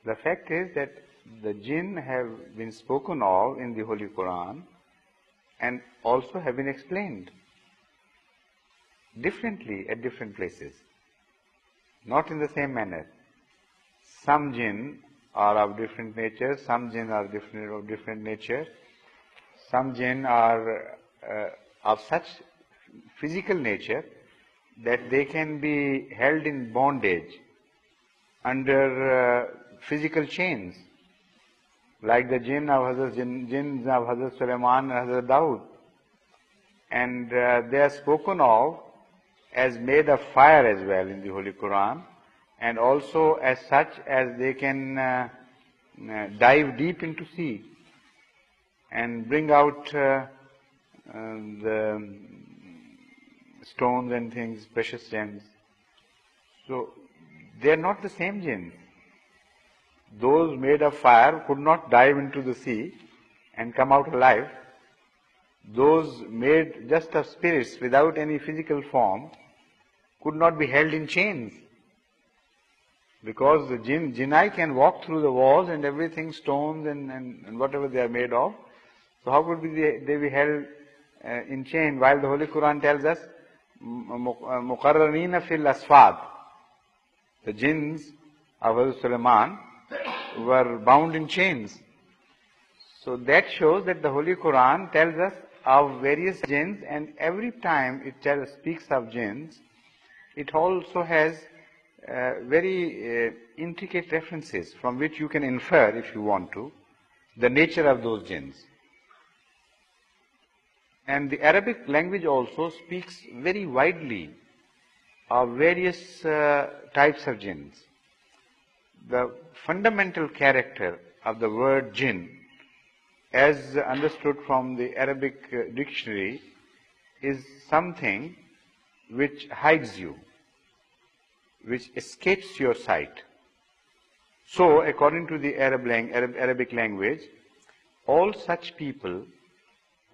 The fact is that the jinn have been spoken of in the Holy Quran and also have been explained differently at different places, not in the same manner. Some jinn are of different nature, some jinn are of different nature, some jinn are of such physical nature that they can be held in bondage under physical chains, like the jinns of Hazrat Sulaiman and Hazrat Dawood. And they are spoken of as made of fire as well in the Holy Quran, and also as such as they can dive deep into sea and bring out the stones and things, precious gems. So they are not the same jinns. Those made of fire could not dive into the sea and come out alive. Those made just of spirits without any physical form could not be held in chains, because the jinnai can walk through the walls and everything, stones and whatever they are made of. So how could they be held in chain, while the Holy Quran tells us muqarranina fil asfad, the jinns of Hazrat Sulaiman were bound in chains. So that shows that the Holy Quran tells us of various jinns, and every time it speaks of jinns, it also has very intricate references from which you can infer, if you want to, the nature of those jinns. And the Arabic language also speaks very widely of various types of jinns. The fundamental character of the word jinn, as understood from the Arabic dictionary, is something which hides you, which escapes your sight. So, according to the Arabic language, all such people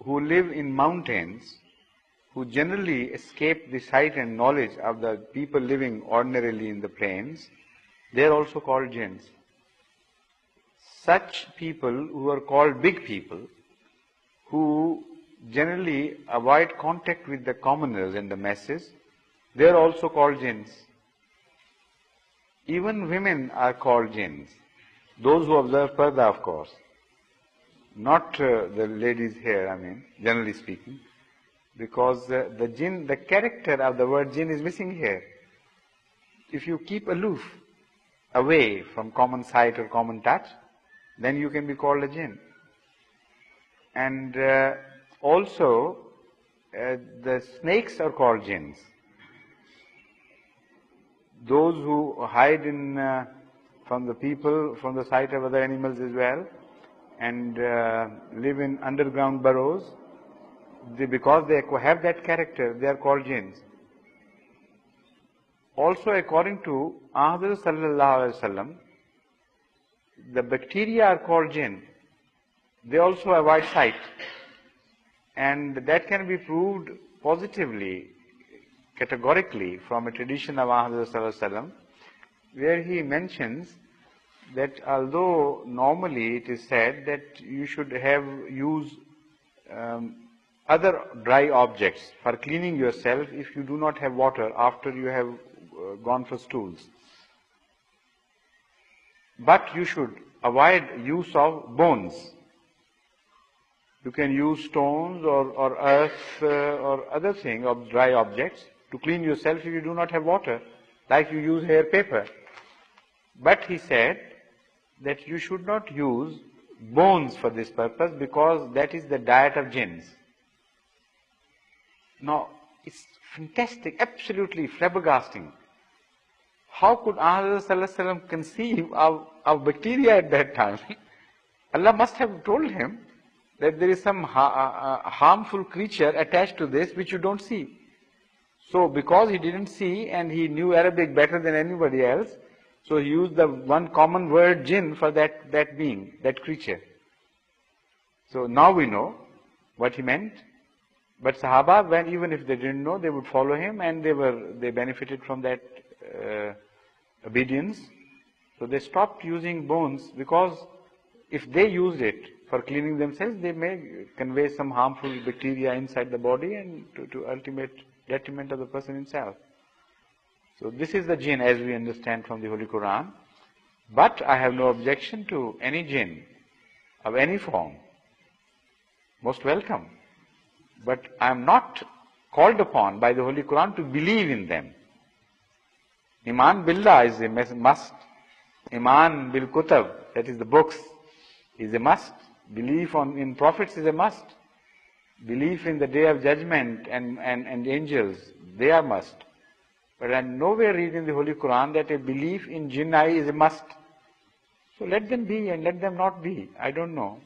who live in mountains, who generally escape the sight and knowledge of the people living ordinarily in the plains, they are also called jinns. Such people who are called big people, who generally avoid contact with the commoners and the masses, they are also called jinns. Even women are called jinns, those who observe parda, of course, not the ladies here, I mean, generally speaking, because the jinn, the character of the word jinn is missing here. If you keep aloof, away from common sight or common touch, then you can be called a jinn. And also, the snakes are called jinns. Those who hide from the people, from the sight of other animals as well, and live in underground burrows, because they have that character, they are called jinns. Also, according to Ahmad sallallahu alaihi wasallam, the bacteria are called jinn. They also avoid sight, and that can be proved positively, categorically, from a tradition of Ahmad sallallahu alaihi wasallam, where he mentions that although normally it is said that you should use other dry objects for cleaning yourself if you do not have water after you have gone for stools, but you should avoid use of bones. You can use stones or earth or other thing, of dry objects, to clean yourself if you do not have water, like you use hair paper. But he said that you should not use bones for this purpose, because that is the diet of jinns. Now, it's fantastic, absolutely flabbergasting. How could Allah conceive of bacteria at that time? Allah must have told him that there is some harmful creature attached to this which you don't see. So, because he didn't see and he knew Arabic better than anybody else, so he used the one common word jinn for that being, that creature. So now we know what he meant. But Sahaba, even if they didn't know, they would follow him, and they benefited from that obedience. So they stopped using bones because if they use it for cleaning themselves, they may convey some harmful bacteria inside the body and to ultimate detriment of the person himself. So this is the jinn as we understand from the Holy Quran. But I have no objection to any jinn of any form. Most welcome. But I am not called upon by the Holy Quran to believe in them. Iman billah is a must. Iman bil kutab, that is the books, is a must. Belief in prophets is a must. Belief in the day of judgment and angels, they are must. But I am nowhere read in the Holy Quran that a belief in jinnai is a must. So let them be and let them not be. I don't know.